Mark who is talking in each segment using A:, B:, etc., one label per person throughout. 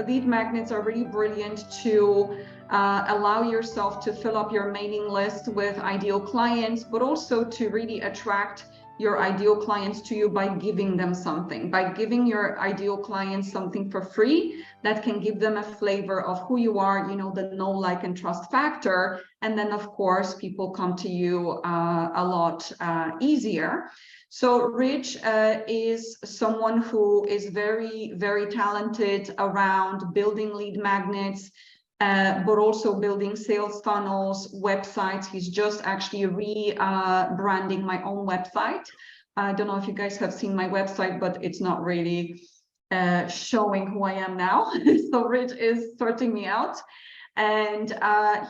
A: lead magnets are really brilliant to allow yourself to fill up your mailing list with ideal clients, but also to really attract your ideal clients to you by giving them something, by giving your ideal clients something for free that can give them a flavor of who you are, the know, like, and trust factor. And then, of course, people come to you a lot easier. So Rich is someone who is very, very talented around building lead magnets, but also building sales funnels, websites. He's just actually rebranding my own website. I don't know if you guys have seen my website, but it's not really showing who I am now. So Rich is sorting me out. And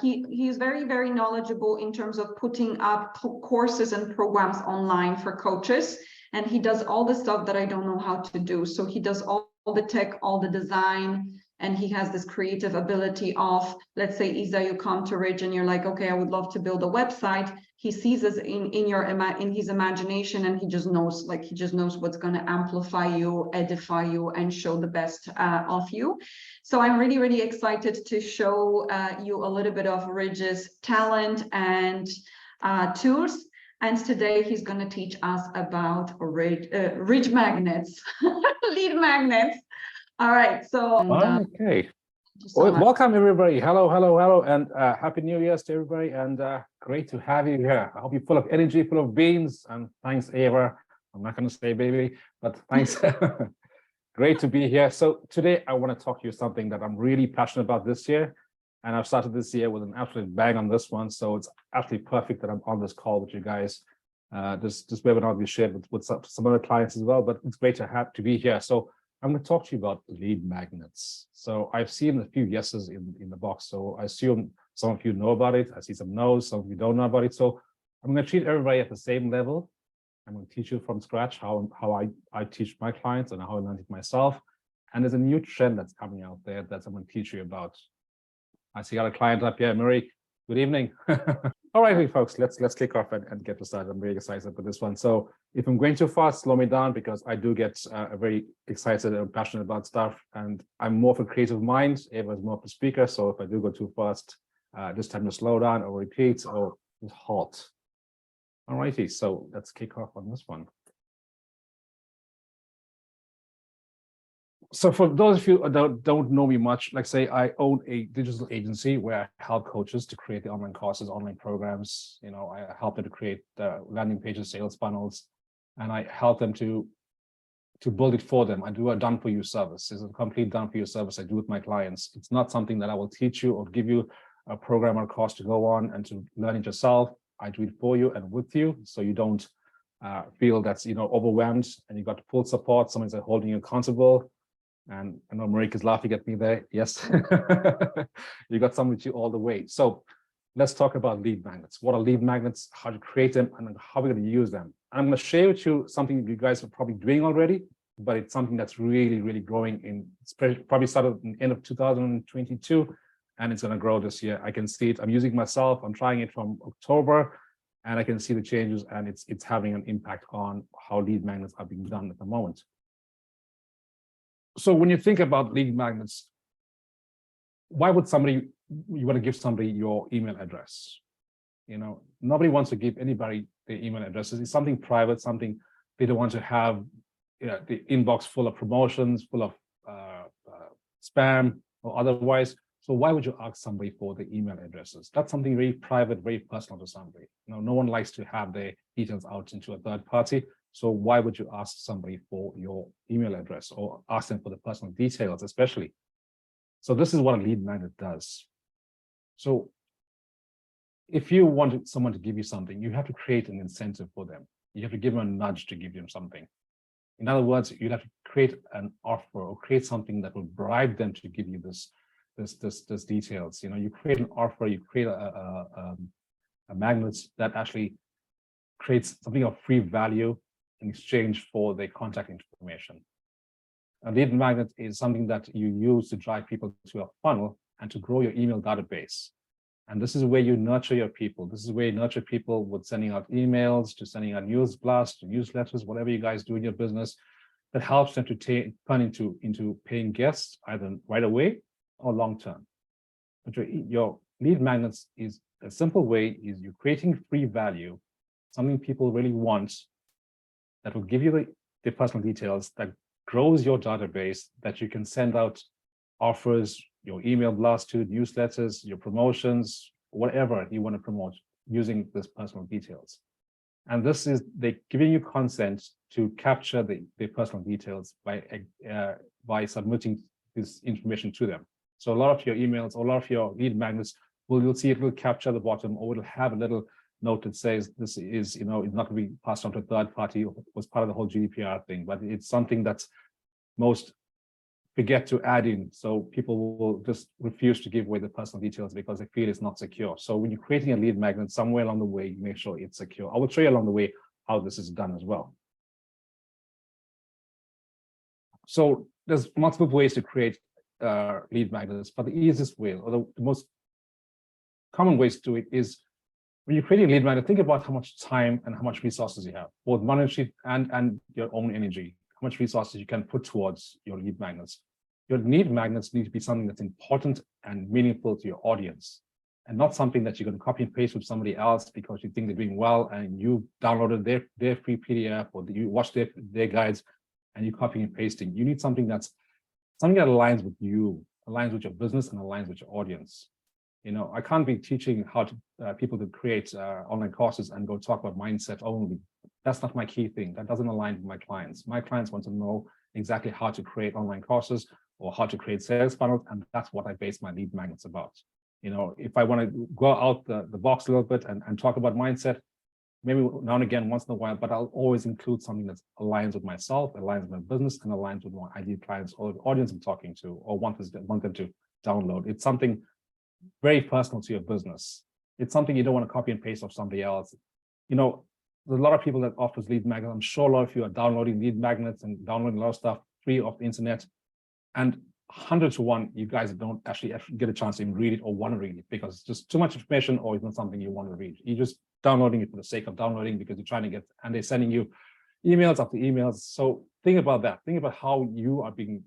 A: he's very, very knowledgeable in terms of putting up courses and programs online for coaches. And he does all the stuff that I don't know how to do. So he does all the tech, all the design, and he has this creative ability of, let's say, Isa, you come to Rich and you're like, okay, I would love to build a website. He sees us in his imagination, and he just knows what's going to amplify you, edify you, and show the best of you. So I'm really, really excited to show you a little bit of Rich's talent and tools. And today he's going to teach us about Rich magnets, lead magnets. All right, so
B: okay. So welcome everybody. Hello, and happy New Year's to everybody. And great to have you here. I hope you're full of energy, full of beans. And thanks, Eva. I'm not going to say baby, but thanks. Great to be here. So today I want to talk to you something that I'm really passionate about this year, and I've started this year with an absolute bang on this one. So it's absolutely perfect that I'm on this call with you guys. This webinar will be shared with some other clients as well, but it's great to be here. So I'm going to talk to you about lead magnets. So I've seen a few yeses in the box. So I assume some of you know about it. I see some no's, some of you don't know about it. So I'm going to treat everybody at the same level. I'm going to teach you from scratch how I teach my clients and how I learned it myself. And there's a new trend that's coming out there that I'm going to teach you about. I see our client up here, Marie. Good evening. All right, folks, let's kick off and get started. I'm very excited for this one. So if I'm going too fast, slow me down, because I do get very excited and passionate about stuff, and I'm more of a creative mind. Eva's more of a speaker. So if I do go too fast, just time to slow down or repeat or just halt. All righty, so let's kick off on this one. So for those of you that don't know me much, like say I own a digital agency where I help coaches to create the online courses, online programs. I help them to create landing pages, sales funnels, and I help them to build it for them. I do a done for you service. It's a complete done for you service I do with my clients. It's not something that I will teach you or give you a program or course to go on and to learn it yourself. I do it for you and with you, so you don't feel that's overwhelmed, and you got full support. Someone's holding you accountable. And I know Marika's laughing at me there. Yes, you got someone with you all the way. So let's talk about lead magnets. What are lead magnets? How to create them, and how we're going to use them. I'm going to share with you something you guys are probably doing already, but it's something that's really, really growing. It's probably started in the end of 2022, and it's going to grow this year. I can see it. I'm using it myself. I'm trying it from October, and I can see the changes, and it's having an impact on how lead magnets are being done at the moment. So when you think about lead magnets, why would you want to give somebody your email address? Nobody wants to give anybody their email addresses. It's something private, something they don't want to have the inbox full of promotions, full of spam or otherwise. So why would you ask somebody for the email addresses? That's something very private, very personal to somebody. No one likes to have their details out into a third party. So why would you ask somebody for your email address, or ask them for the personal details, especially? So this is what a lead magnet does. So if you want someone to give you something, you have to create an incentive for them. You have to give them a nudge to give them something. In other words, you'd have to create an offer or create something that will bribe them to give you this details. You create an offer, you create a magnet that actually creates something of free value in exchange for their contact information. A lead magnet is something that you use to drive people to a funnel and to grow your email database. And this is where you nurture your people. This is where you nurture people with sending out emails, to sending out news blasts, to newsletters, whatever you guys do in your business. that helps them to turn into paying guests either right away or long term. But your lead magnets is a simple way is you're creating free value, something people really want, that will give you the personal details, that grows your database, that you can send out offers, your email blast to, newsletters, your promotions, whatever you want to promote using this personal details. And this is they giving you consent to capture the personal details by submitting this information to them. So a lot of your emails, or a lot of your lead magnets, you'll see it will capture the bottom, or it'll have a little note that says this is, it's not going to be passed on to a third party, or was part of the whole GDPR thing, but it's something that's most forget to add in. So people will just refuse to give away the personal details because they feel it's not secure. So when you're creating a lead magnet, somewhere along the way, you make sure it's secure. I will show you along the way how this is done as well. So there's multiple ways to create lead magnets, but the easiest way, or the most common ways to do it is when you're creating a lead magnet, think about how much time and how much resources you have, both monetary and your own energy, how much resources you can put towards your lead magnets. Your lead magnets need to be something that's important and meaningful to your audience, and not something that you're going to copy and paste with somebody else because you think they're doing well and you downloaded their free PDF, or you watch their guides and you copying and pasting. You need something that aligns with you, aligns with your business, and aligns with your audience. I can't be teaching how to people to create online courses and go talk about mindset only. That's not my key thing. That doesn't align with my clients. My clients want to know exactly how to create online courses or how to create sales funnels, and that's what I base my lead magnets about. If I want to go out the box a little bit and talk about mindset, maybe now and again, once in a while, but I'll always include something that aligns with myself, aligns with my business, and aligns with my ideal clients or the audience I'm talking to, or want them to download. It's something very personal to your business. It's something you don't want to copy and paste off somebody else. There's a lot of people that offers lead magnets. I'm sure a lot of you are downloading lead magnets and downloading a lot of stuff free off the internet. And 100 to 1, you guys don't actually get a chance to even read it or want to read it because it's just too much information, or it's not something you want to read. You're just downloading it for the sake of downloading because you're trying to and they're sending you emails after emails. So think about that. Think about how you are being,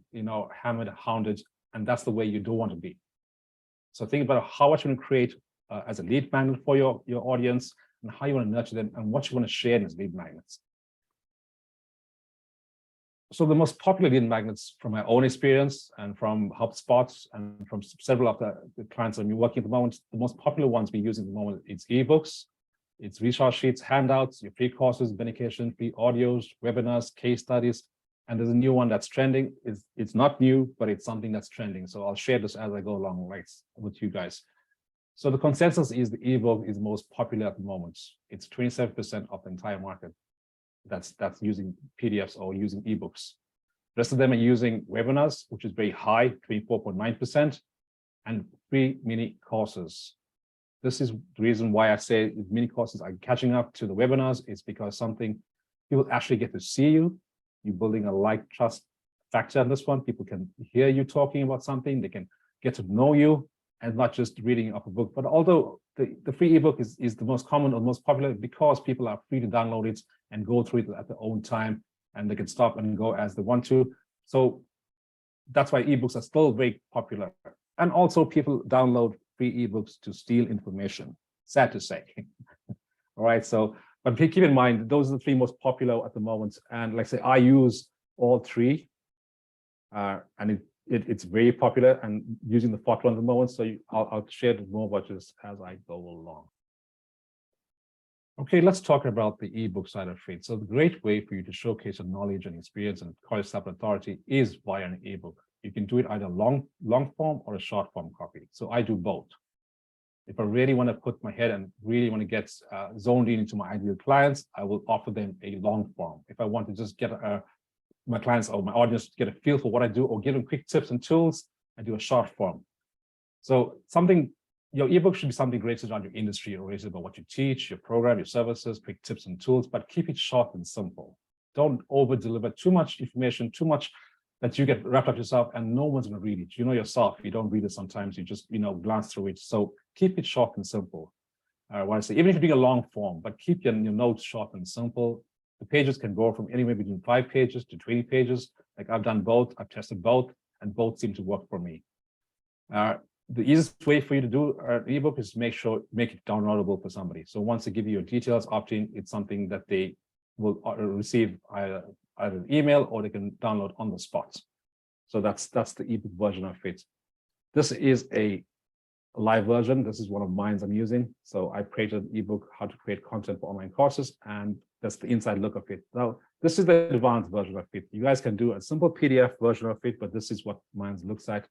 B: hammered, hounded, and that's the way you don't want to be. So think about how much you want to create as a lead magnet for your audience, and how you want to nurture them, and what you want to share in as lead magnets. So the most popular lead magnets, from my own experience and from HubSpot and from several of the clients I'm working at the moment, the most popular ones we use at the moment, it's ebooks, it's resource sheets, handouts, your free courses, beneficiation, free audios, webinars, case studies. And there's a new one that's trending. It's not new, but it's something that's trending. So I'll share this as I go along with you guys. So the consensus is the ebook is most popular at the moment. It's 27% of the entire market that's using PDFs or using ebooks. The rest of them are using webinars, which is very high, 24.9%, and free mini courses. This is the reason why I say mini courses are catching up to the webinars. It's because people actually get to see you. You're building a like trust factor on this one. People can hear you talking about something. They can get to know you, and not just reading off a book. But although the free ebook is the most common or most popular because people are free to download it and go through it at their own time, and they can stop and go as they want to. So that's why ebooks are still very popular. And also people download free ebooks to steal information, sad to say. All right, so, but keep in mind, those are the 3 most popular at the moment. And like I say, I use all 3, and it's very popular, and using the 4th one at the moment. So I'll share more about this as I go along. Okay, let's talk about the ebook side of it. So the great way for you to showcase your knowledge and experience and call yourself an authority is via an ebook. You can do it either long form or a short form copy. So I do both. If I really want to put my head and really want to get zoned into my ideal clients, I will offer them a long form. If I want to just get my clients or my audience to get a feel for what I do, or give them quick tips and tools, I do a short form. So your ebook should be something great around your industry, or rated about what you teach, your program, your services, quick tips and tools, but keep it short and simple. Don't over deliver too much information, too much that you get wrapped up yourself and no one's going to read it. You know yourself, you don't read it sometimes, you just glance through it. So keep it short and simple. What I say, even if you're doing a long form, but keep your notes short and simple. The pages can go from anywhere between 5 pages to 20 pages. Like I've done both, I've tested both, and both seem to work for me. The easiest way for you to do an ebook is make it downloadable for somebody. So once they give you your details, opt-in, it's something that they will receive either an email or they can download on the spot. So that's the ebook version of it. This is a live version. This is one of mine I'm using. So I created an ebook, how to create content for online courses, and that's the inside look of it. Now, this is the advanced version of it. You guys can do a simple PDF version of it, but this is what mine looks like.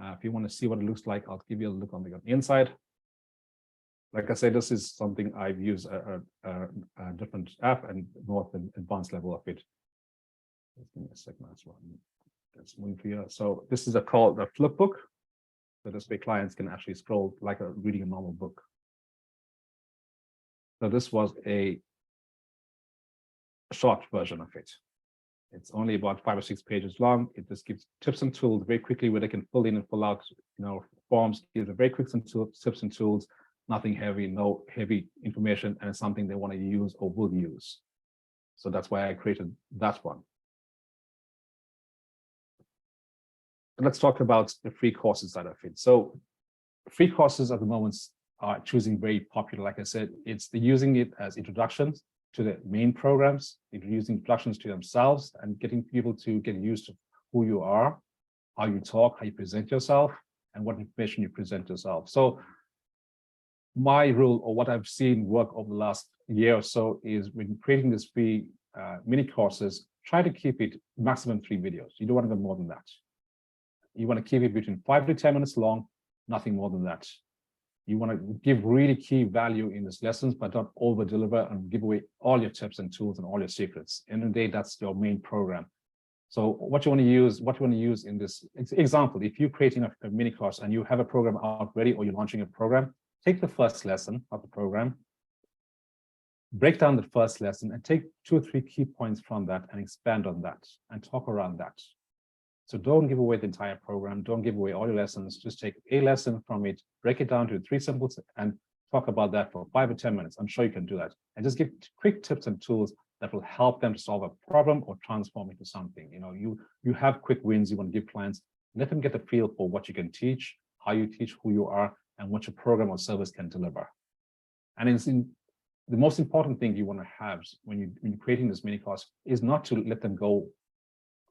B: If you want to see what it looks like, I'll give you a look on the inside. Like I said, this is something I've used a different app and more an advanced level of it. Just give me a second as well. Let's move here. So this is called a flip book. So this way clients can actually scroll like reading a normal book. So this was a short version of it. It's only about 5 or 6 pages long. It just gives tips and tools very quickly where they can fill in and fill out, forms. Gives a very quick tips and tools, nothing heavy, no heavy information, and it's something they want to use or will use. So that's why I created that one. Let's talk about the free courses side of it. So free courses at the moment are choosing very popular. Like I said, they're using it as introductions to the main programs, using introductions to themselves and getting people to get used to who you are, how you talk, how you present yourself, and what information you present yourself. So my rule, or what I've seen work over the last year or so, is when creating these free mini courses, try to keep it maximum 3 videos. You don't want to go more than that. You want to keep it between 5 to 10 minutes long, nothing more than that. You want to give really key value in these lessons, but don't over deliver and give away all your tips and tools and all your secrets. End of the day, that's your main program. So what you want to use in this example, if you're creating a mini course and you have a program out ready, or you're launching a program, take the first lesson of the program, break down the first lesson and take 2 or 3 key points from that and expand on that and talk around that. So don't give away the entire program. Don't give away all your lessons. Just take a lesson from it, break it down to 3 symbols, and talk about that for 5 or 10 minutes. I'm sure you can do that. And just give quick tips and tools that will help them to solve a problem or transform into something. You have quick wins you want to give clients. Let them get a feel for what you can teach, how you teach, who you are, and what your program or service can deliver. And the most important thing you want to have when you're creating this mini course is not to let them go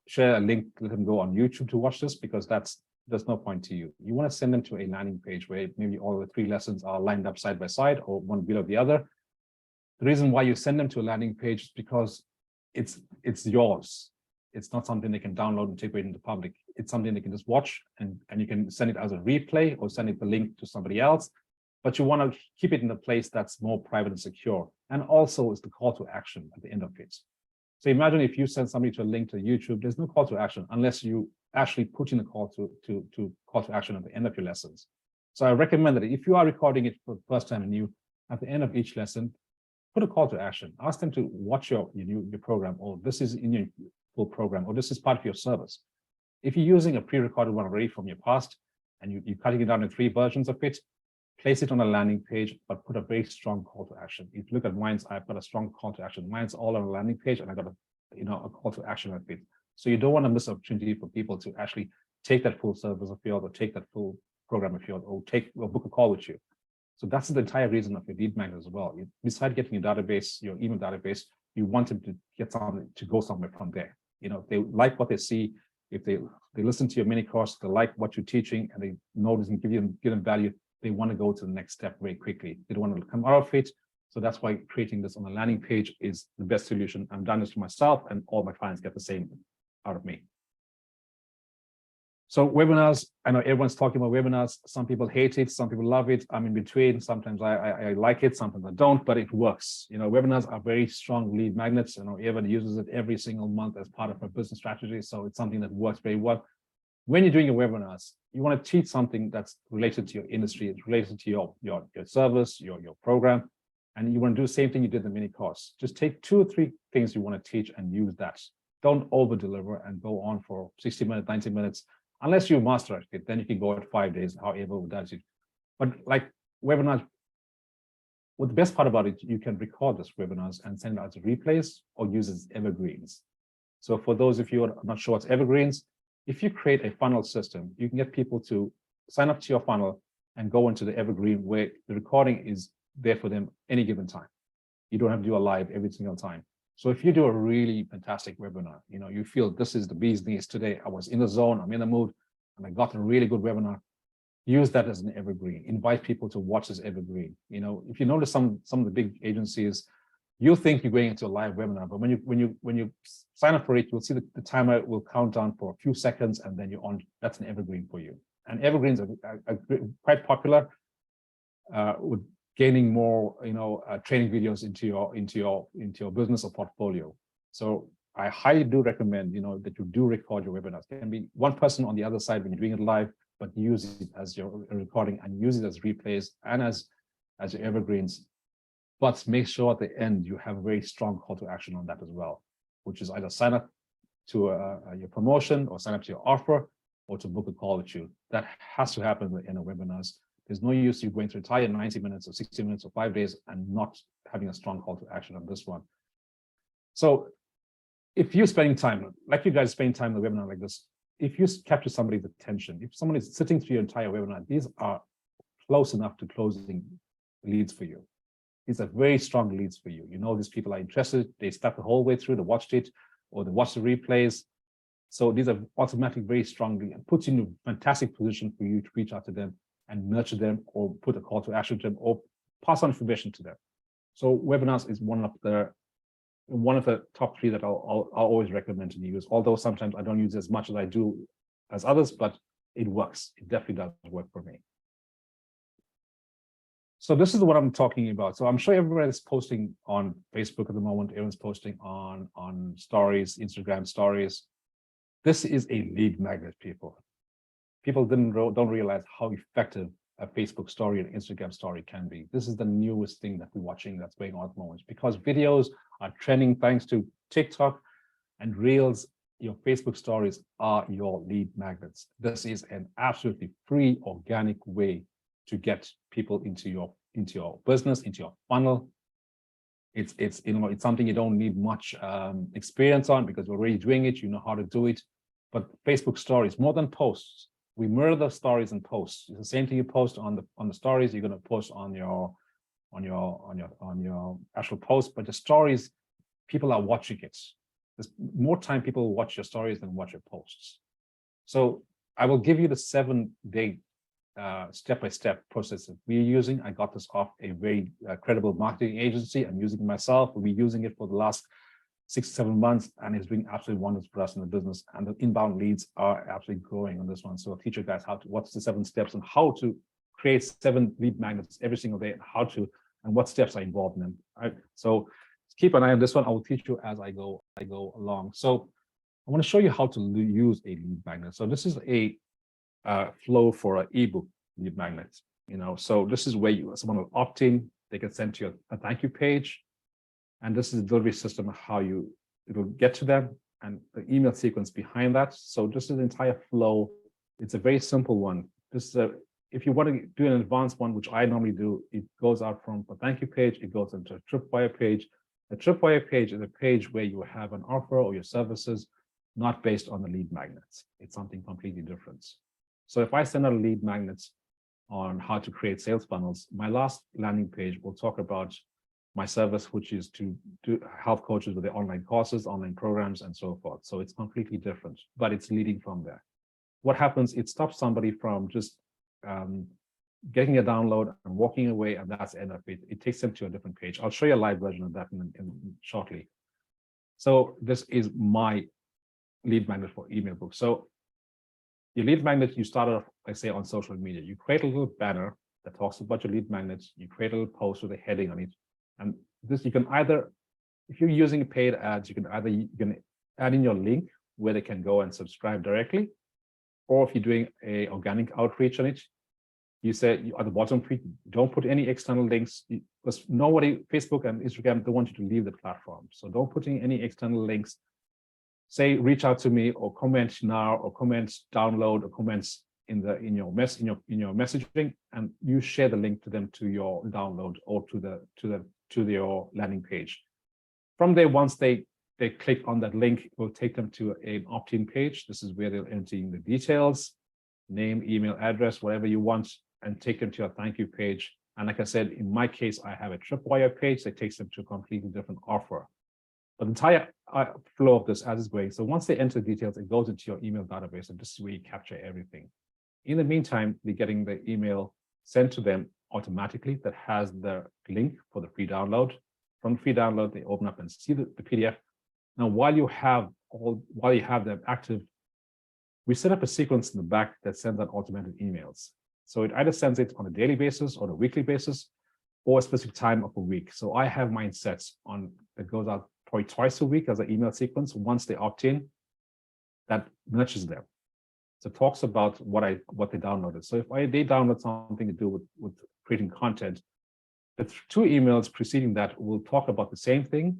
B: share a link, let them go on YouTube to watch this, because there's no point to you. You want to send them to a landing page where maybe all the 3 lessons are lined up side by side or one below the other. The reason why you send them to a landing page is because it's yours. It's not something they can download and take away into the public. It's something they can just watch, and you can send it as a replay or send it the link to somebody else. But you want to keep it in a place that's more private and secure. And also it's the call to action at the end of it. So imagine if you send somebody to a link to YouTube, there's no call to action unless you actually put in a call to action at the end of your lessons. So I recommend that if you are recording it for the first time and at the end of each lesson, put a call to action. Ask them to watch your program, or this is in your full program, or this is part of your service. If you're using a pre-recorded one already from your past and you're cutting it down in 3 versions of it, place it on a landing page, but put a very strong call to action. If you look at mine's, I've got a strong call to action. Mine's all on a landing page, and I got a call to action at it. So you don't want to miss opportunity for people to actually take that full service of yours, or take that full program of yours, or book a call with you. So that's the entire reason of your lead magnet as well. Besides getting your database, your email database, you want them to get something to go somewhere from there. If they like what they see, if they listen to your mini course, they like what you're teaching, and they notice and give them value, they want to go to the next step very quickly. They don't want to come out of it. So that's why creating this on a landing page is the best solution. I've done this for myself, and all my clients get the same out of me. So webinars, I know everyone's talking about webinars. Some people hate it, some people love it. I'm in between. Sometimes I like it, sometimes I don't, but it works. Webinars are very strong lead magnets. Everyone uses it every single month as part of a business strategy. So it's something that works very well. When you're doing your webinars, you want to teach something that's related to your industry, it's related to your service, your program, and you want to do the same thing you did in the mini course. Just take 2 or 3 things you want to teach and use that. Don't over deliver and go on for 60 minutes, 90 minutes. Unless you master it, then you can go at 5 days, however that is. But like webinars, what the best part about it, you can record these webinars and send it out as replays or use it as evergreens. So for those of you who are not sure what's evergreens, if you create a funnel system, you can get people to sign up to your funnel and go into the evergreen where the recording is there for them any given time. You don't have to do a live every single time. So if you do a really fantastic webinar, you feel this is the bee's knees today, I was in the zone, I'm in the mood, and I got a really good webinar, use that as an evergreen. Invite people to watch this evergreen. If you notice some of the big agencies, you'll think you're going into a live webinar, but when you sign up for it, you'll see that the timer will count down for a few seconds, and then you're on. That's an evergreen for you. And evergreens are quite popular with gaining more, training videos into your business or portfolio. So I highly do recommend, that you do record your webinars. It can be one person on the other side when you're doing it live, but use it as your recording and use it as replays and as your evergreens. But make sure at the end you have a very strong call to action on that as well, which is either sign up to your promotion or sign up to your offer or to book a call with you. That has to happen in the webinars. There's no use you going through the entire 90 minutes or 60 minutes or 5 days and not having a strong call to action on this one. So if you're spending time, like you guys spend time in the webinar like this, if you capture somebody's attention, if someone is sitting through your entire webinar, these are close enough to closing leads for you. These are very strong leads for you. These people are interested, they stuck the whole way through, they watched it, or they watched the replays. So these are automatically very strongly and puts you in a fantastic position for you to reach out to them and nurture them or put a call to action to them or pass on information to them. So webinars is one of the top 3 that I'll always recommend to use, although sometimes I don't use as much as I do as others, but it works. It definitely does work for me. So this is what I'm talking about. So I'm sure everyone is posting on Facebook at the moment. Everyone's posting on stories, Instagram stories. This is a lead magnet, people. People don't realize how effective a Facebook story and Instagram story can be. This is the newest thing that we're watching that's going on at the moment because videos are trending thanks to TikTok and Reels. Your Facebook stories are your lead magnets. This is an absolutely free, organic way to get people into your business, into your funnel. It's something you don't need much experience on because you're already doing it. You know how to do it. But Facebook stories, more than posts, we mirror the stories and posts. It's the same thing you post on the stories. You're going to post on your actual post, but the stories, people are watching it. There's more time people watch your stories than watch your posts. So I will give you the 7-day step-by-step process that we're using. I got this off a very credible marketing agency. I'm using it myself. We'll be using it for the last 6 to 7 months, and it's doing absolutely wonders for us in the business. And the inbound leads are absolutely growing on this one. So I'll teach you guys what's the 7 steps and how to create 7 lead magnets every single day, and what steps are involved in them. Right? So keep an eye on this one. I will teach you as I go along. So I want to show you how to use a lead magnet. So this is a flow for an ebook lead magnet. So this is where someone will opt in. They can send you a thank you page. And this is the delivery system, how it'll get to them and the email sequence behind that. So this is the entire flow. It's a very simple one. If you want to do an advanced one, which I normally do, it goes out from a thank you page, it goes into a tripwire page. A tripwire page is a page where you have an offer or your services not based on the lead magnets. It's something completely different. So if I send out a lead magnets on how to create sales funnels, my last landing page will talk about my service, which is to help coaches with their online courses, online programs, and so forth. So it's completely different, but it's leading from there. What happens, it stops somebody from just getting a download and walking away, and that's the end of it. It takes them to a different page. I'll show you a live version of that shortly. So this is my lead magnet for email book. So your lead magnet, you start off, let's say, on social media. You create a little banner that talks about your lead magnets. You create a little post with a heading on it. And this, you can either, if you're using paid ads, you can add in your link where they can go and subscribe directly. Or if you're doing a organic outreach on it, you say at the bottom, don't put any external links, because nobody, Facebook and Instagram, don't want you to leave the platform. So don't put in any external links. Say, reach out to me, or comment now, or comment download, or comments in your messaging, and you share the link to them to your download or to your landing page. From there, once they click on that link, it will take them to an opt-in page. This is where they'll enter in the details, name, email, address, whatever you want, and take them to a thank you page. And like I said, in my case, I have a tripwire page that takes them to a completely different offer. But the entire flow of this as it's going. So once they enter details, it goes into your email database, and this is where you capture everything. In the meantime, they're getting the email sent to them automatically that has the link for the free download. From the free download, they open up and see the PDF. Now, while you have them active, we set up a sequence in the back that sends out automated emails. So it either sends it on a daily basis or a weekly basis, or a specific time of a week. So I have mine set on that goes out probably twice a week as an email sequence. Once they opt in, that nurtures them. So it talks about what they downloaded. So if they download something to do with creating content, the 2 emails preceding that will talk about the same thing.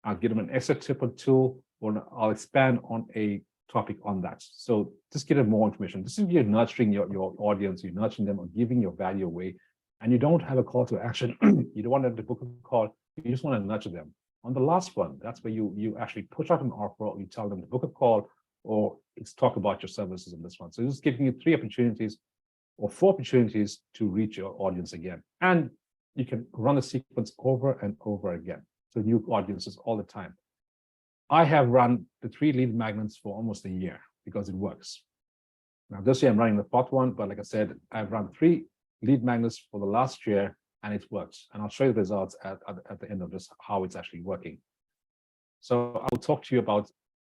B: I'll give them an extra tip or tool, or I'll expand on a topic on that. So just give them more information. This is you're nurturing your audience, you're nurturing them or giving your value away, and you don't have a call to action. You don't want them to book a call. You just want to nurture them. On the last one, that's where you actually push out an offer, or you tell them to book a call, or it's talk about your services in this one. So just giving you 3 opportunities or 4 opportunities to reach your audience again. And you can run the sequence over and over again to new audiences all the time. I have run the 3 lead magnets for almost a year because it works. Now this year I'm running the 4th one, but like I said, I've run 3 lead magnets for the last year, and it works. And I'll show you the results at the end of this, how it's actually working. So I'll talk to you about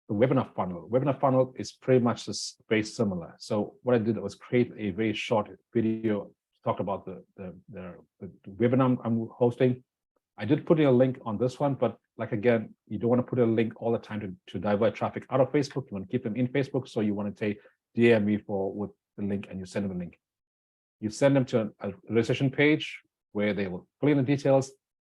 B: the webinar funnel. Webinar funnel is pretty much very similar. So what I did was create a very short video to talk about the webinar I'm hosting. I did put in a link on this one, but like again, you don't want to put a link all the time to divert traffic out of Facebook. You want to keep them in Facebook. So you want to take DM me with the link, and you send them a link. You send them to a registration page where they will fill in the details.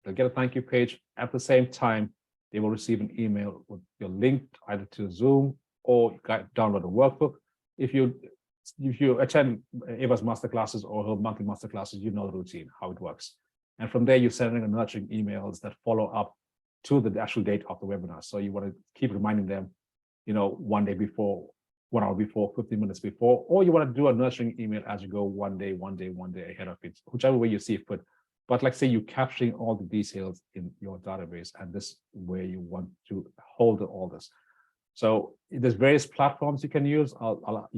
B: They'll get a thank you page. At the same time, they will receive an email with your link either to Zoom, or download a workbook. If you attend Ewa's masterclasses or her monthly masterclasses, you know the routine, how it works. And from there, you're sending a nurturing emails that follow up to the actual date of the webinar. So you want to keep reminding them, 1 day before, 1 hour before, 15 minutes before, or you want to do a nurturing email as you go one day ahead of it, whichever way you see fit. But like say you're capturing all the details in your database, and this is where you want to hold all this. So there's various platforms you can use. I'll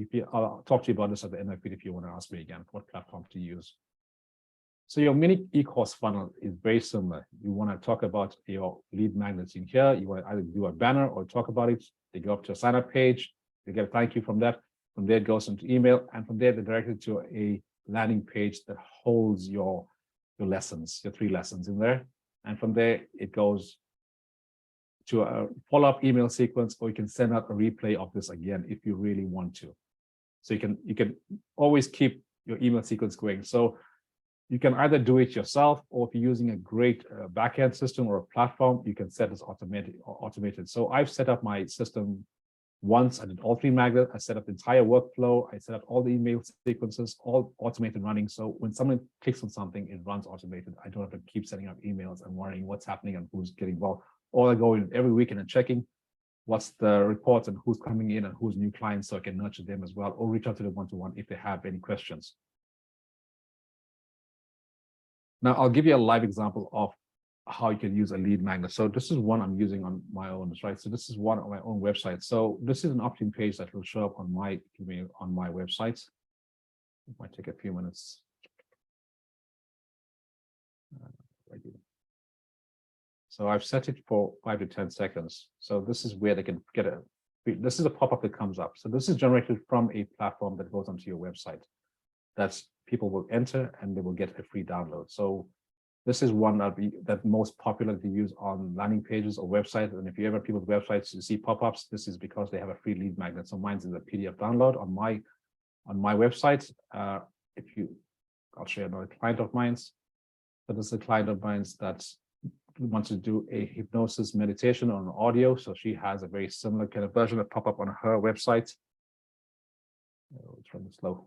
B: talk to you about this at the end of it if you want to ask me again what platform to use. So your mini e-course funnel is very similar. You want to talk about your lead magnets in here. You want to either do a banner or talk about it. They go up to a sign up page. They get a thank you from that. From there, it goes into email. And from there, they're directed to a landing page that holds your lessons, your 3 lessons in there. And from there, it goes to a follow-up email sequence, or you can send out a replay of this again if you really want to. So you can always keep your email sequence going. So you can either do it yourself, or if you're using a great backend system or a platform, you can set this automated. So I've set up my system once. I did all 3 magnets. I set up the entire workflow. I set up all the email sequences, all automated running. So when someone clicks on something, it runs automated. I don't have to keep setting up emails and worrying what's happening and who's getting involved. Or I go in every weekend and checking what's the reports and who's coming in and who's new clients, so I can nurture them as well, or reach out to them one-to-one if they have any questions. Now, I'll give you a live example of how you can use a lead magnet. So this is one I'm using on my own, right? So this is one on my own website. So this is an opt-in page that will show up on my email on my website. It might take a few minutes. So I've set it for 5 to 10 seconds. So this is where they can get this is a pop-up that comes up. So this is generated from a platform that goes onto your website. That's people will enter and they will get a free download. So this is one that most popular to use on landing pages or websites. And if you ever people's websites, you see pop-ups, this is because they have a free lead magnet. So mine's is a PDF download on my website. I'll show you another client of mine's. So this is a client of mine's that wants to do a hypnosis meditation on audio. So she has a very similar kind of version that pop up on her website. It's running slow.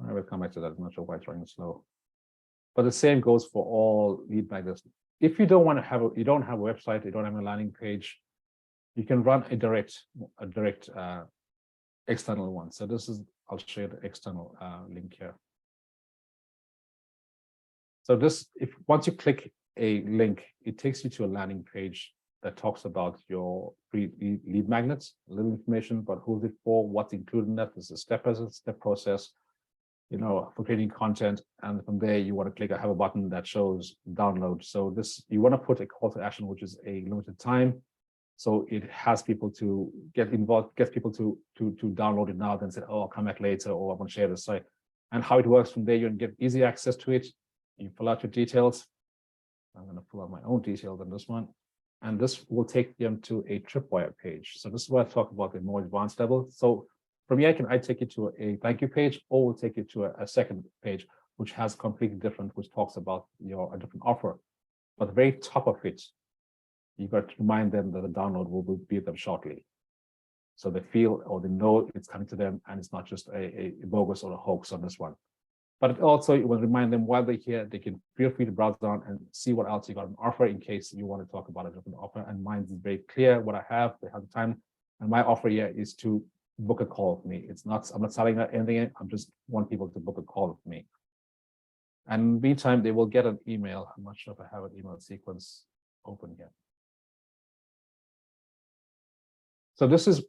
B: I will come back to that. I'm not sure why it's running slow. But the same goes for all lead magnets. If you don't want to have you don't have a website, you don't have a landing page, you can run a direct external one. So this is, I'll show you the external link here. So this, once you click a link, it takes you to a landing page that talks about your free lead magnets, a little information about who's it for, what's included in that. This is a step process, for creating content. And from there, you want to click, I have a button that shows download. So this, you want to put a call to action, which is a limited time. So it has people to get involved, gets people to download it now, then say, oh, I'll come back later, or I want to share this site. And how it works from there, you can get easy access to it. You fill out your details. I'm going to pull out my own details on this one. And this will take them to a tripwire page. So this is where I talk about the more advanced level. So from here, I take you to a thank you page, or we'll take you to a second page, which has completely different, which talks about a different offer. But the very top of it, you got to remind them that the download will be with them shortly. So they feel, or they know it's coming to them, and it's not just a bogus or a hoax on this one. But also, it will remind them while they're here, they can feel free to browse down and see what else you got an offer in case you want to talk about a different offer. And mine is very clear what I have. They have the time. And my offer here is to book a call with me. It's not, I'm not selling anything. I'm just want people to book a call with me. And in the meantime, they will get an email. I'm not sure if I have an email sequence open here. So this is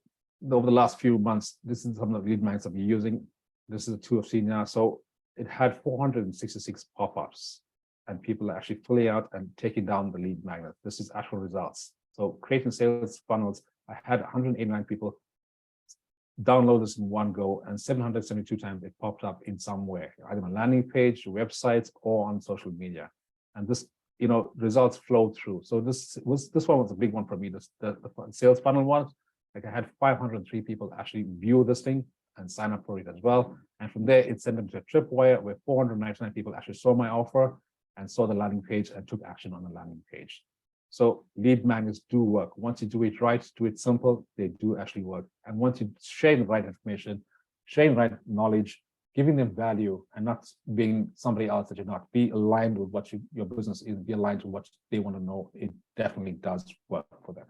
B: over the last few months. This is some of the lead magnets I've been using. This is the two I've seen now. So it had 466 pop-ups, and people are actually filling out and taking down the lead magnet. This is actual results. So creating sales funnels, I had 189 people download this in one go, and 772 times it popped up in somewhere, either on a landing page, websites, or on social media. And this, results flow through. So this one was a big one for me. The sales funnel one, like I had 503 people actually view this thing and sign up for it as well. And from there, it sent them to a tripwire where 499 people actually saw my offer and saw the landing page and took action on the landing page. So lead magnets do work. Once you do it right, do it simple, they do actually work. And once you share the right information, share the right knowledge, giving them value and not being somebody else that you're not, be aligned with what your business is, be aligned to what they want to know, it definitely does work for them.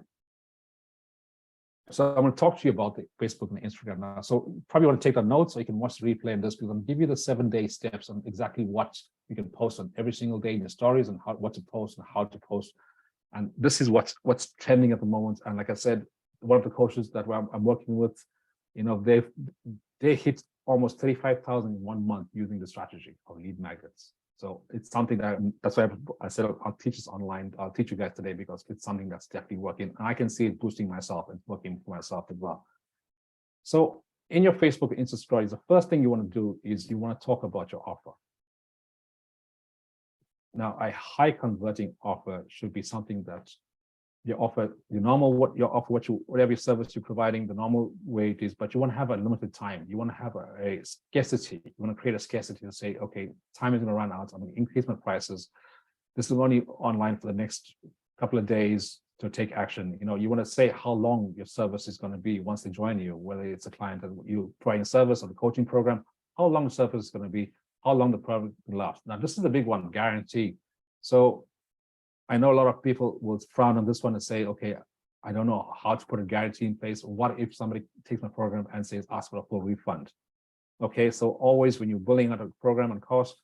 B: So I'm going to talk to you about the Facebook and Instagram now. So you probably want to take the notes so you can watch the replay of this, because I'm going to give you the 7-day steps on exactly what you can post on every single day in your stories, and what to post and how to post. And this is what's trending at the moment. And like I said, one of the coaches that I'm working with, they hit almost 35,000 in 1 month using the strategy of lead magnets. So it's something that's why I said I'll teach this online. I'll teach you guys today because it's something that's definitely working. And I can see it boosting myself and working for myself as well. So in your Facebook and Insta stories, the first thing you want to do is you want to talk about your offer. Now, a high converting offer should be something that you offer, whatever your service you're providing, the normal way it is, but you want to have a limited time. You want to have a scarcity. You want to create a scarcity to say, okay, time is going to run out. I'm going to increase my prices. This is only online for the next couple of days to take action. You want to say how long your service is going to be once they join you, whether it's a client that you provide a service or the coaching program, how long the service is going to be, how long the product will last. Now, this is a big one, guarantee. So I know a lot of people will frown on this one and say, okay, I don't know how to put a guarantee in place. What if somebody takes my program and says, ask for a full refund? Okay, so always when you're billing out a program and cost,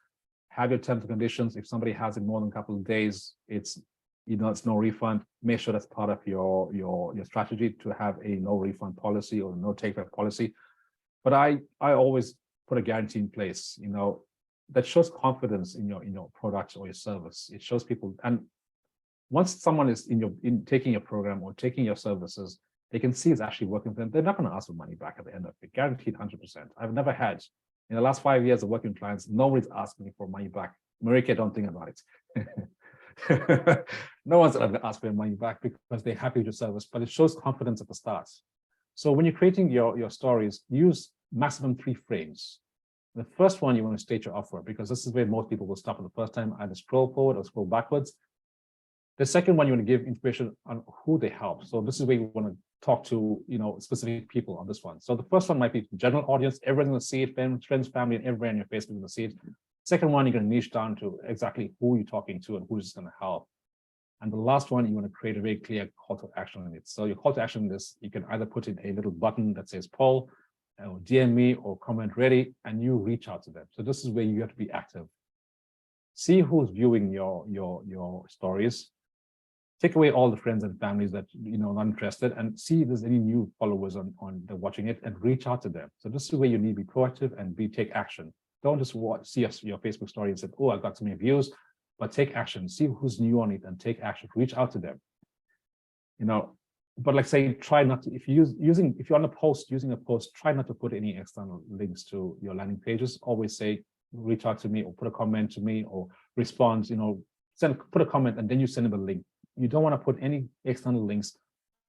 B: have your terms and conditions. If somebody has it more than a couple of days, it's no refund. Make sure that's part of your strategy to have a no refund policy or no take back policy. But I always put a guarantee in place, that shows confidence in your product or your service. It shows people, and once someone is in taking your program or taking your services, they can see it's actually working for them. They're not going to ask for money back at the end of it, guaranteed 100%. I've never had, in the last 5 years of working with clients, nobody's asked me for money back. Marika, don't think about it. No one's ever asked for their money back because they're happy with your service, but it shows confidence at the start. So when you're creating your stories, use maximum 3 frames. The first one, you want to state your offer, because this is where most people will stop at the first time, either scroll forward or scroll backwards. The second one, you want to give information on who they help. So this is where you want to talk to, specific people on this one. So the first one might be general audience, everyone's going to see it, friends, family, and everyone in your Facebook is going to see it. Second one, you're going to niche down to exactly who you're talking to and who's going to help. And the last one, you want to create a very clear call to action in it. So your call to action in this, you can either put in a little button that says poll, or DM me, or comment ready, and you reach out to them. So this is where you have to be active. See who's viewing your stories. Take away all the friends and families that not interested, and see if there's any new followers on watching it, and reach out to them. So this is where you need to be proactive and take action. Don't just see your Facebook story and say, "Oh, I got so many views," but take action. See who's new on it and take action. Reach out to them. But like say, try not to. If you're on a post, using a post, try not to put any external links to your landing pages. Always say, "Reach out to me," or put a comment to me, or respond. Put a comment and then you send them a link. You don't want to put any external links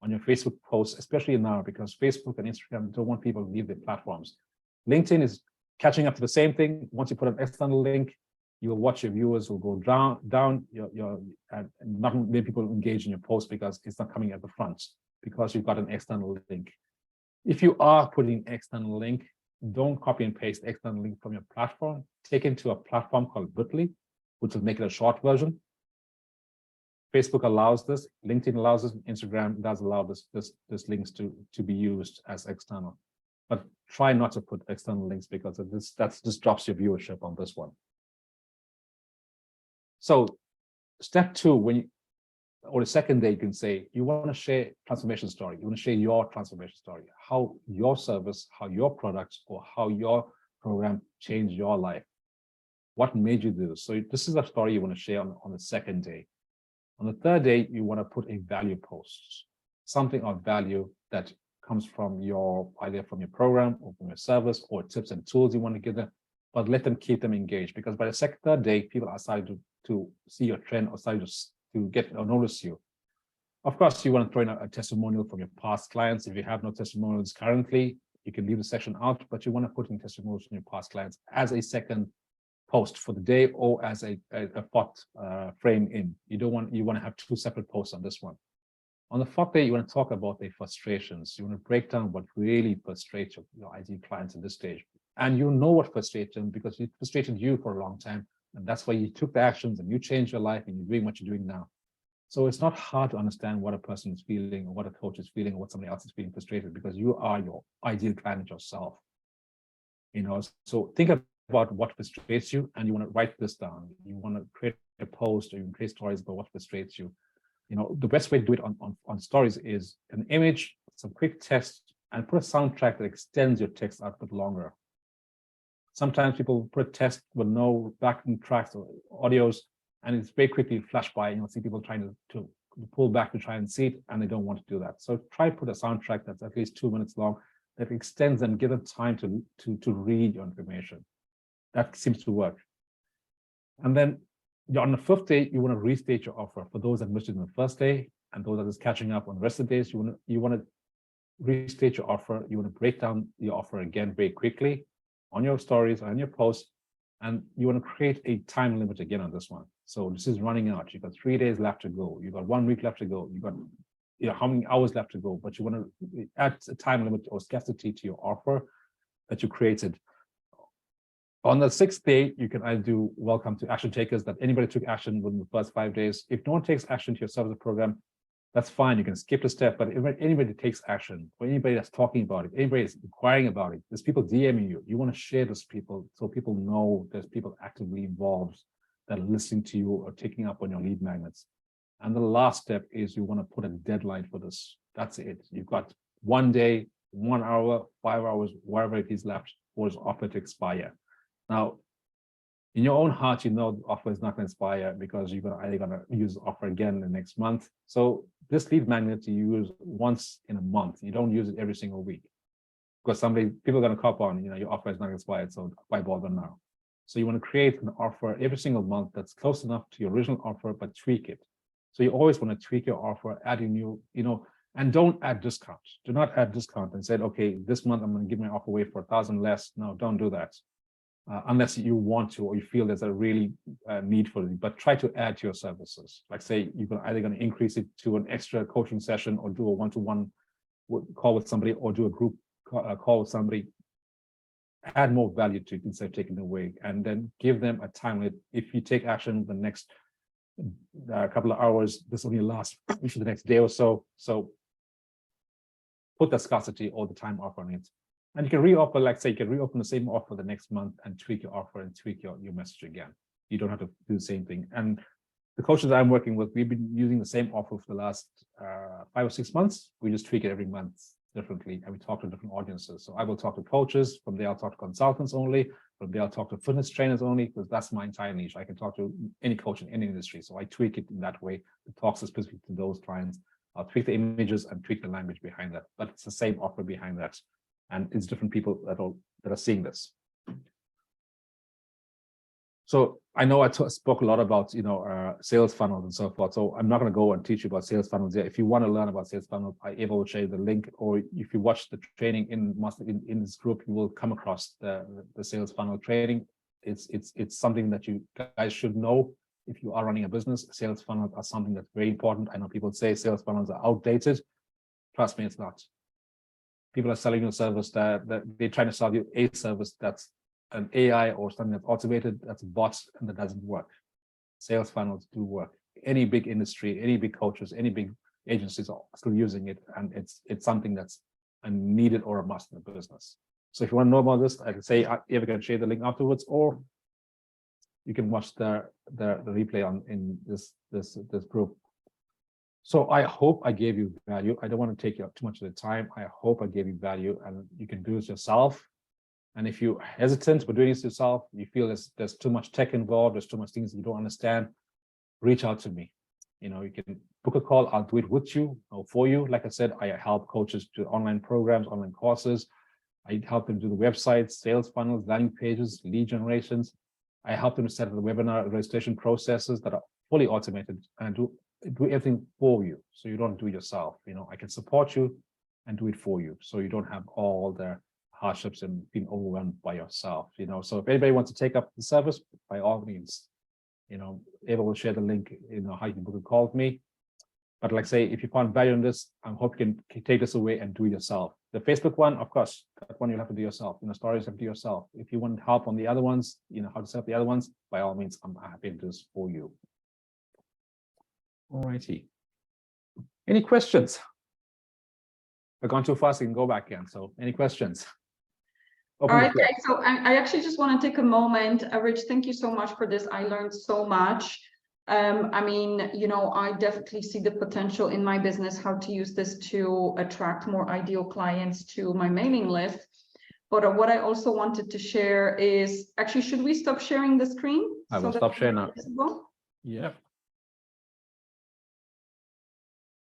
B: on your Facebook posts, especially now, because Facebook and Instagram don't want people to leave their platforms. LinkedIn is catching up to the same thing. Once you put an external link, you will watch your viewers will go down and not many people engage in your post because it's not coming at the front because you've got an external link. If you are putting external link, don't copy and paste the external link from your platform. Take it to a platform called Bitly, which will make it a short version. Facebook allows this, LinkedIn allows this, Instagram does allow this links to be used as external. But try not to put external links because that just drops your viewership on this one. So step two, or the second day, you can say you want to share transformation story. You want to share your transformation story, how your service, how your products, or how your program changed your life. What made you do this? So this is a story you want to share on the second day. On the third day, you want to put a value post, something of value that comes from either from your program or from your service or tips and tools you want to give them, but let them keep them engaged, because by the third day, people are starting to see your trend or starting to get or notice you. Of course, you want to throw in a testimonial from your past clients. If you have no testimonials currently, you can leave the section out, but you want to put in testimonials from your past clients as a second post for the day or as a fourth frame in. You want to have two separate posts on this one. On the fourth day, you want to talk about their frustrations. You want to break down what really frustrates your ideal clients at this stage. And you know what frustrates them because it frustrated you for a long time. And that's why you took the actions and you changed your life and you're doing what you're doing now. So it's not hard to understand what a person is feeling or what a coach is feeling or what somebody else is feeling frustrated, because you are your ideal client yourself. So think about what frustrates you, and you want to write this down. You want to create a post or you can create stories about what frustrates you. The best way to do it on stories is an image, some quick text, and put a soundtrack that extends your text out a bit longer. Sometimes people put text with no backing tracks or audios, and it's very quickly flashed by. See people trying to pull back to try and see it, and they don't want to do that. So try to put a soundtrack that's at least 2 minutes long that extends and give them time to read your information. That seems to work. And then on the fifth day, you want to restate your offer. For those that missed it on the first day and those that is catching up on the rest of the days, you want to restate your offer. You want to break down your offer again very quickly on your stories, on your posts, and you want to create a time limit again on this one. So this is running out. You've got 3 days left to go. You've got 1 week left to go. You've got how many hours left to go, but you want to add a time limit or scarcity to your offer that you created. On the sixth day, you can either do welcome to action takers, that anybody took action within the first 5 days. If no one takes action to your service program, that's fine. You can skip the step. But if anybody takes action, or anybody that's talking about it, anybody that's inquiring about it, there's people DMing you. You want to share this people so people know there's people actively involved that are listening to you or taking up on your lead magnets. And the last step is you want to put a deadline for this. That's it. You've got 1 day, 1 hour, 5 hours, whatever it is left for this offer to expire. Now, in your own heart, the offer is not going to expire because you're either going to use the offer again in the next month. So this lead magnet you use once in a month. You don't use it every single week because people are going to cop on, your offer is not expired, so why bother now? So you want to create an offer every single month that's close enough to your original offer, but tweak it. So you always want to tweak your offer, adding new, and don't add discount. Do not add discount and say, okay, this month I'm going to give my offer away for 1,000 less. No, don't do that. unless you want to or you feel there's a really need for it. But try to add to your services. Like say you're either going to increase it to an extra coaching session or do a one-to-one call with somebody or do a group call with somebody. Add more value to it instead of taking it away, and then give them a time limit. If you take action the next couple of hours, this only lasts for the next day or so. So put that scarcity or the time offer on it. And you can reoffer, like say, you can reopen the same offer the next month and tweak your offer and tweak your message again. You don't have to do the same thing. And the coaches I'm working with, we've been using the same offer for the last 5 or 6 months. We just tweak it every month differently, and we talk to different audiences. So I will talk to coaches, from there I'll talk to consultants only, from there I'll talk to fitness trainers only, because that's my entire niche. I can talk to any coach in any industry. So I tweak it in that way to talk specifically to those clients. I'll tweak the images and tweak the language behind that, but it's the same offer behind that. And it's different people that are seeing this. So I know I spoke a lot about sales funnels and so forth. So I'm not going to go and teach you about sales funnels here. If you want to learn about sales funnels, Ewa will share the link, or if you watch the training in this group, you will come across the sales funnel training. It's something that you guys should know if you are running a business. Sales funnels are something that's very important. I know people say sales funnels are outdated. Trust me, it's not. People are selling you a service that they're trying to sell you a service that's an AI or something that's automated, that's a bot, and that doesn't work. Sales funnels do work. Any big industry, any big coaches, any big agencies are still using it, and it's something that's a needed or a must in the business. So if you want to know about this, I can say Ewa can share the link afterwards, or you can watch the replay in this group. So I hope I gave you value. I don't want to take you up too much of the time. I hope I gave you value, and you can do this yourself. And if you're hesitant for doing this yourself, you feel there's too much tech involved, there's too much things that you don't understand, reach out to me. You can book a call. I'll do it with you or for you. Like I said, I help coaches do online programs, online courses. I help them do the websites, sales funnels, landing pages, lead generations. I help them set up the webinar registration processes that are fully automated and do everything for you, so you don't do it yourself. I can support you and do it for you, so you don't have all the hardships and being overwhelmed by yourself. So if anybody wants to take up the service, by all means, Ewa will share the link, how you can book a call with me. But like I say, if you find value in this, I hope you can take this away and do it yourself. The Facebook one, of course, that one you'll have to do yourself. Stories you have to do yourself. If you want help on the other ones, how to set up the other ones, by all means, I'm happy to do this for you. All righty. Any questions? I've gone too fast, you can go back again. So any questions?
A: All right, guys. So I actually just want to take a moment. Rich, thank you so much for this. I learned so much. I definitely see the potential in my business, how to use this to attract more ideal clients to my mailing list. But what I also wanted to share is, actually, should we stop sharing the screen?
B: I will stop sharing now.
A: Yeah.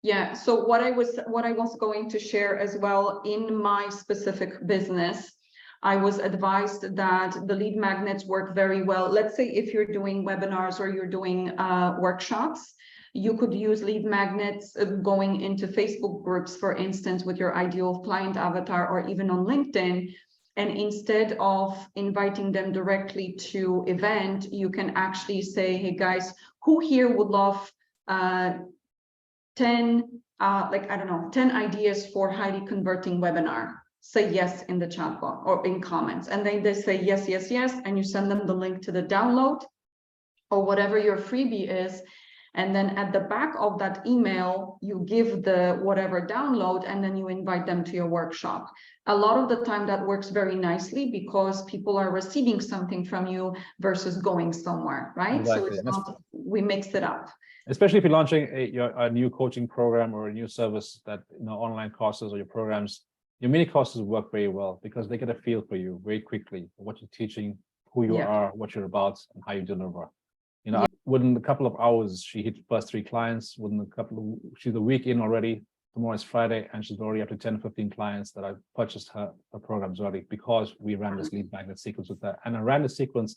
A: Yeah, so what I was going to share as well, in my specific business, I was advised that the lead magnets work very well. Let's say if you're doing webinars or you're doing workshops, you could use lead magnets going into Facebook groups, for instance, with your ideal client avatar, or even on LinkedIn. And instead of inviting them directly to event, you can actually say, hey guys, who here would love 10 ideas for highly converting webinar? Say yes in the chat box or in comments, and then they say yes, yes, yes, and you send them the link to the download or whatever your freebie is. And then at the back of that email, you give the whatever download, and then you invite them to your workshop. A lot of the time that works very nicely because people are receiving something from you versus going somewhere, right? Exactly. So we mix it up.
B: Especially if you're launching a new coaching program or a new service, that online courses or your programs, your mini courses work very well because they get a feel for you very quickly, what you're teaching, who you are, what you're about, and how you deliver. Within a couple of hours, she hit the first 3 clients. She's a week in already. Tomorrow is Friday, and she's already up to 10, 15 clients that I've purchased her programs already because we ran this lead magnet sequence with her. And I ran the sequence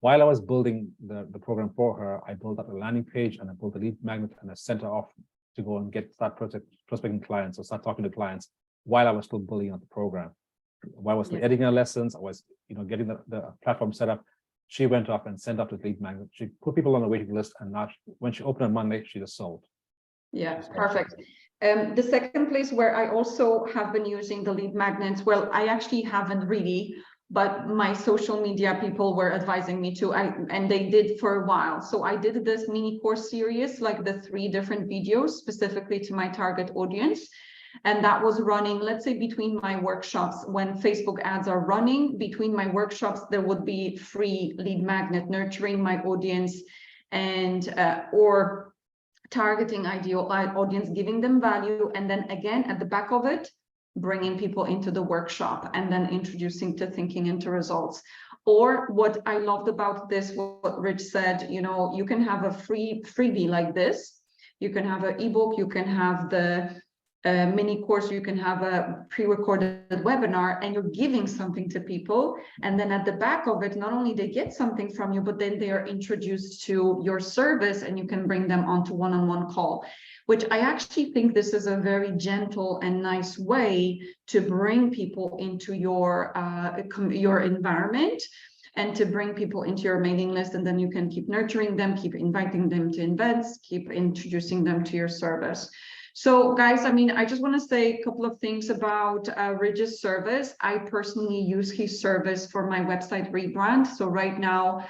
B: while I was building the program for her. I built up a landing page and I built a lead magnet and I sent her off to go and start prospecting clients or start talking to clients while I was still building out the program. while I was editing her lessons, I was, getting the platform set up. She went up and sent up the lead magnet. She put people on the waiting list, and now when she opened on Monday, she just sold.
A: Yeah, perfect. The second place where I also have been using the lead magnets, well, I actually haven't really, but my social media people were advising me to, and they did for a while. So I did this mini course series, like the 3 different videos specifically to my target audience. And that was running, let's say, between my workshops. When Facebook ads are running, between my workshops, there would be free lead magnet nurturing my audience and or targeting ideal audience, giving them value. And then again, at the back of it, bringing people into the workshop and then introducing to thinking into results. Or what I loved about this, what Rich said, you can have a freebie like this. You can have an ebook, you can have the mini course, you can have a pre-recorded webinar, and you're giving something to people. And then at the back of it, not only they get something from you, but then they are introduced to your service, and you can bring them onto one-on-one call, which I actually think this is a very gentle and nice way to bring people into your environment and to bring people into your mailing list. And then you can keep nurturing them, keep inviting them to events, keep introducing them to your service. So guys, I just want to say a couple of things about Ridge's service. I personally use his service for my website rebrand. So right now,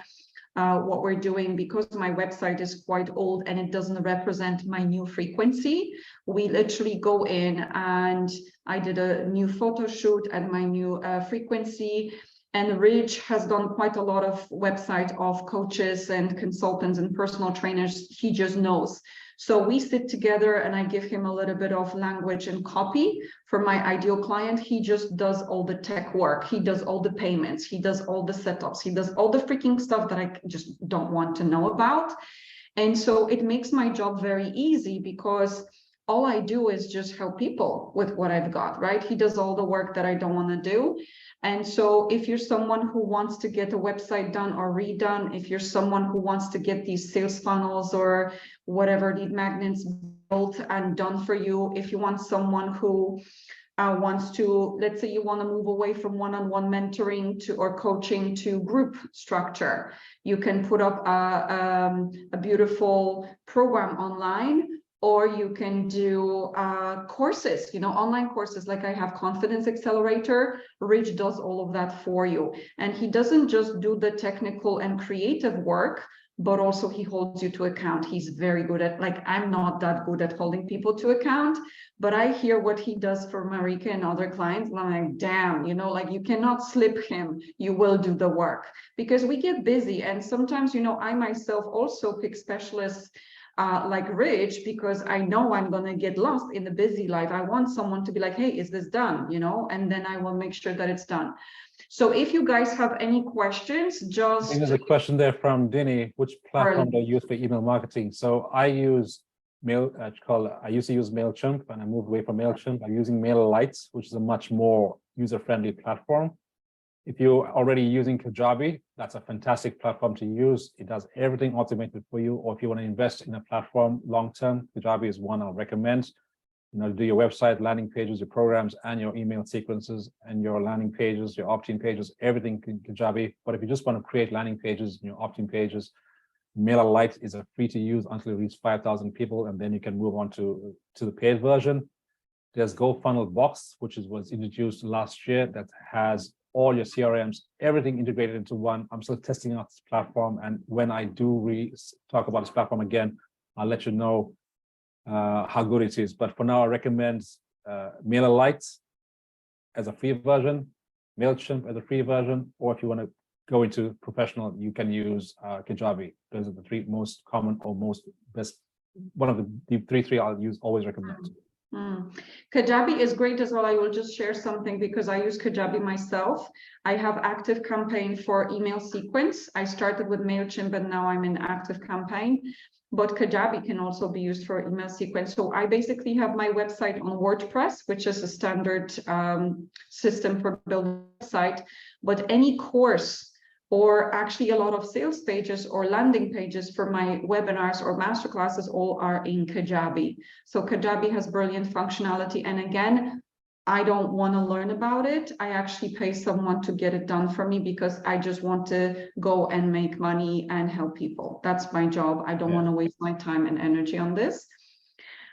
A: what we're doing, because my website is quite old and it doesn't represent my new frequency, we literally go in and I did a new photo shoot at my new frequency. And Ridge has done quite a lot of website of coaches and consultants and personal trainers. He just knows. So we sit together and I give him a little bit of language and copy for my ideal client. He just does all the tech work. He does all the payments. He does all the setups. He does all the freaking stuff that I just don't want to know about. And so it makes my job very easy because all I do is just help people with what I've got, right? He does all the work that I don't want to do. And so if you're someone who wants to get a website done or redone, if you're someone who wants to get these sales funnels or whatever lead magnets built and done for you, if you want someone who wants to, let's say you want to move away from one-on-one mentoring to or coaching to group structure, you can put up a beautiful program online. Or you can do courses, online courses, like I have Confidence Accelerator. Rich does all of that for you. And he doesn't just do the technical and creative work, but also he holds you to account. He's very good at, I'm not that good at holding people to account, but I hear what he does for Marika and other clients. And I'm like, damn, you cannot slip him. You will do the work, because we get busy. And sometimes, I myself also pick specialists like Rich, because I know I'm going to get lost in the busy life. I want someone to be like, hey, is this done? And then I will make sure that it's done. So if you guys have any questions, just... I
B: think there's a question there from Dinny. Which platform do you use for email marketing? So I use I used to use MailChimp, and I moved away from MailChimp. I'm using MailerLite, which is a much more user-friendly platform. If you're already using Kajabi, that's a fantastic platform to use. It does everything automated for you. Or if you want to invest in a platform long-term, Kajabi is one I'll recommend. Do your website, landing pages, your programs, and your email sequences, and your landing pages, your opt-in pages, everything in Kajabi. But if you just want to create landing pages and your opt-in pages, MailerLite is a free to use until you reach 5,000 people, and then you can move on to the paid version. There's GoFunnelBox, which was introduced last year, that has all your CRMs, everything integrated into one. I'm still testing out this platform, and when I do talk about this platform again, I'll let you know how good it is. But for now, I recommend MailerLite as a free version, MailChimp as a free version, or if you want to go into professional, you can use Kajabi. Those are the 3 most common or most best. One of the three I'll always recommend.
A: Kajabi is great as well. I will just share something because I use Kajabi myself. I have Active Campaign for email sequence. I started with MailChimp, but now I'm in Active Campaign. But Kajabi can also be used for email sequence. So I basically have my website on WordPress, which is a standard system for building a website. But any course, or actually a lot of sales pages or landing pages for my webinars or masterclasses, all are in Kajabi. So Kajabi has brilliant functionality. And again, I don't want to learn about it. I actually pay someone to get it done for me because I just want to go and make money and help people. That's my job. I don't want to waste my time and energy on this.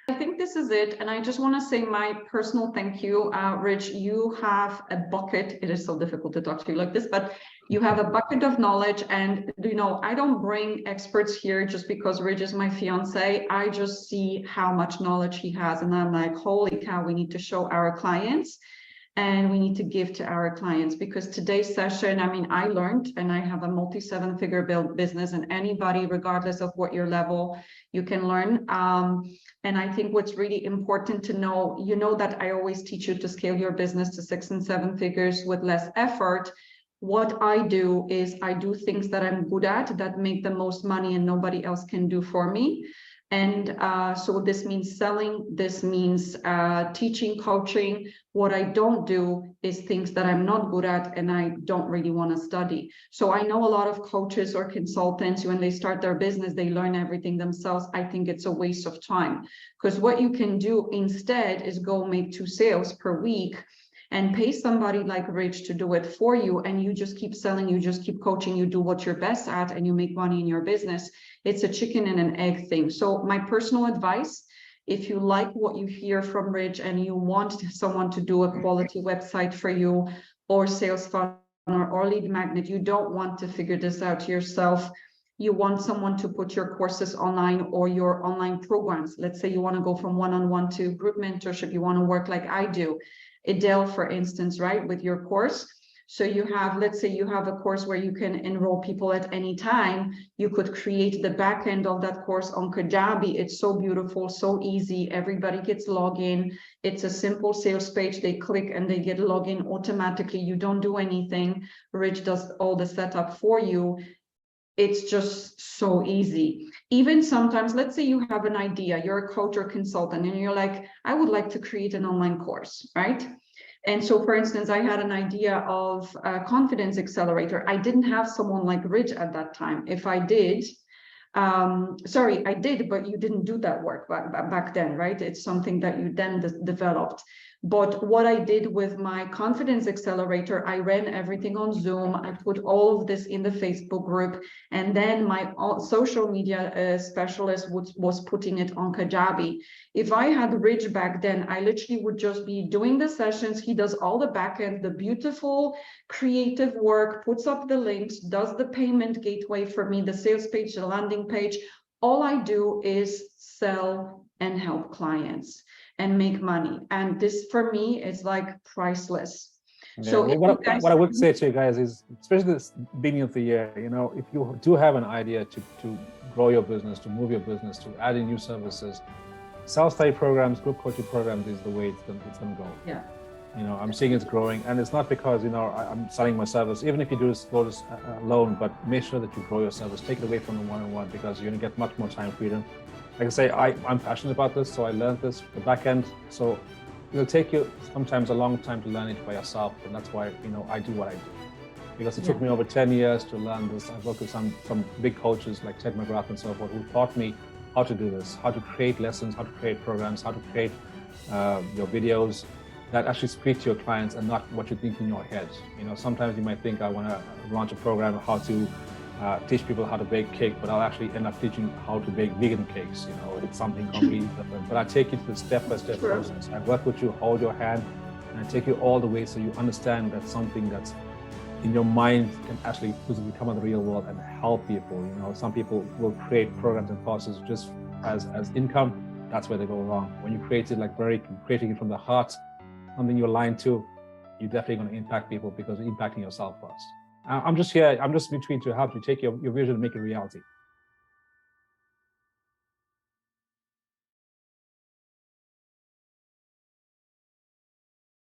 A: I think this is it. And I just want to say my personal thank you. Rich, you have a bucket. It is so difficult to talk to you like this, but you have a bucket of knowledge. And, you know, I don't bring experts here just because Rich is my fiance. I just see how much knowledge he has. And I'm like, holy cow, we need to show our clients. And we need to give to our clients, because today's session, I mean, I learned, and I have a multi-7-figure build business, and anybody, regardless of what your level, you can learn. And I think what's really important to know, you know, that I always teach you to scale your business to 6 and 7 figures with less effort. What I do is I do things that I'm good at that make the most money and nobody else can do for me. And so this means selling, this means teaching, coaching. What I don't do is things that I'm not good at and I don't really want to study. So I know a lot of coaches or consultants, when they start their business, they learn everything themselves. I think it's a waste of time, because what you can do instead is go make 2 sales per week and pay somebody like Rich to do it for you. And you just keep selling, you just keep coaching, you do what you're best at, and you make money in your business. It's a chicken and an egg thing. So my personal advice, if you like what you hear from Rich and you want someone to do a quality website for you, or sales funnel or lead magnet, you don't want to figure this out yourself. You want someone to put your courses online or your online programs. Let's say you want to go from one-on-one to group mentorship. You want to work like I do. Adele, for instance, right, with your course. So you have, let's say you have a course where you can enroll people at any time. You could create the back end of that course on Kajabi. It's so beautiful, so easy. Everybody gets login. It's a simple sales page. They click and they get login automatically. You don't do anything. Rich does all the setup for you. It's just so easy. Even sometimes, let's say you have an idea, you're a coach or consultant, and you're like, I would like to create an online course, right? And so, for instance, I had an idea of a confidence accelerator. I didn't have someone like Rich at that time. If I did, sorry, I did, but you didn't do that work back then, right? It's something that you then developed. But what I did with my confidence accelerator, I ran everything on Zoom. I put all of this in the Facebook group, and then my social media specialist was putting it on Kajabi. If I had Rich back then, I literally would just be doing the sessions. He does all the back end, the beautiful creative work, puts up the links, does the payment gateway for me, the sales page, the landing page. All I do is sell and help clients and make money. And this for me is like priceless.
B: Yeah, so what I would say to you guys is, especially this beginning of the year, you know, if you do have an idea to grow your business, to move your business, to add in new services, self-study programs, group coaching programs is the way it's going to go.
A: Yeah.
B: You know, I'm seeing it's growing, and it's not because, you know, I'm selling my service. Even if you do this alone, but make sure that you grow your service. Take it away from the one-on-one, because you're going to get much more time freedom. Like I say, I'm passionate about this, so I learned this, the back end. So it'll take you sometimes a long time to learn it by yourself, and that's why, you know, I do what I do. Because it took me over 10 years to learn this. I've worked with some big coaches like Ted McGrath and so forth, who taught me how to do this, how to create lessons, how to create programs, how to create your videos that actually speak to your clients and not what you think in your head. You know, sometimes you might think, I want to launch a program how to teach people how to bake cake, but I'll actually end up teaching how to bake vegan cakes. You know, it's something completely different. But I take you through the step-by-step process. I work with you, hold your hand, and I take you all the way so you understand that something that's in your mind can actually become in the real world and help people. You know, some people will create programs and courses just as income. That's where they go wrong. When you create it like creating it from the heart, something you're aligned to, you're definitely going to impact people because you're impacting yourself first. I'm just here, I'm just between to help you take your vision and make it reality.